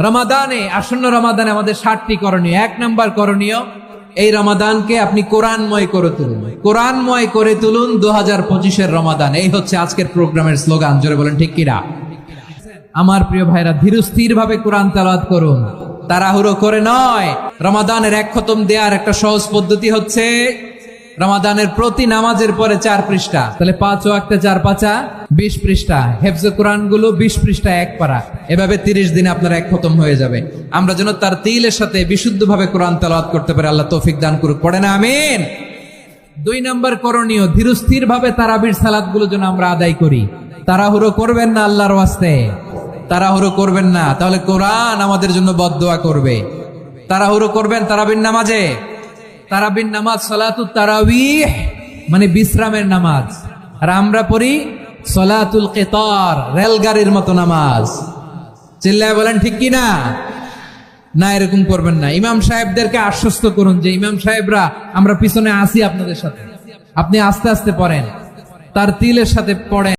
রমাদানে, আসন্ন রমাদানে আমাদের 60টি করণীয়। 1 নাম্বার করণীয়, এই রমাদানকে আপনি কোরআনময় করে তুলুন। কোরআনময় করে তুলুন 2025-এর রমাদান। এই হচ্ছে আজকের প্রোগ্রামের স্লোগান। জোরে বলেন ঠিক কিনা? আমার প্রিয় ভাইরা, ধীরস্থির ভাবে কোরআন তেলাওয়াত করুন, তাড়াহুড়ো করে নয়। রমাদানের 1 খতম দেওয়ার একটা সহজ পদ্ধতি হচ্ছে রমাদানের প্রতি নামাজের পরে 4 পৃষ্ঠা, তাহলে 5 ওয়াক্তে 4 পাঁচা 20 পৃষ্ঠা, হেফজে কোরআন গুলো 20 পৃষ্ঠা 1 পারা, এভাবে 30 দিনে আপনার 1 খতম হয়ে যাবে। আমরা যেন তার তিলের সাথে বিশুদ্ধভাবে কোরআন তেলাওয়াত করতে পারি, আল্লাহ তৌফিক দান করুক। পড়ে না আমিন। 2 নাম্বার করণীয়, ধীরস্থির ভাবে তারাবির সালাত গুলো যেন আমরা আদায় করি। তাড়াহুড়ো করবেন না, আল্লাহর ওয়াস্তে তাড়াহুড়ো করবেন না, তাহলে কোরআন আমাদের জন্য বদদোয়া করবে। তাড়াহুড়ো করবেন তারাবির নামাজে। তারাবির নামাজ সালাতুত তারাবিহ মানে বিশ্রামের নামাজ, আর আমরা পড়ি সালাতুল কিতার, রেলগাড়ির মতো নামাজ। চিল্লায় বলেন ঠিক কি না? না, এরকম করবেন না। ইমাম সাহেবদেরকে আশ্বস্ত করুন যে ইমাম সাহেবরা আমরা পিছনে আসি আপনাদের সাথে, আপনি আস্তে আস্তে পড়েন, তার তিলের সাথে পড়েন।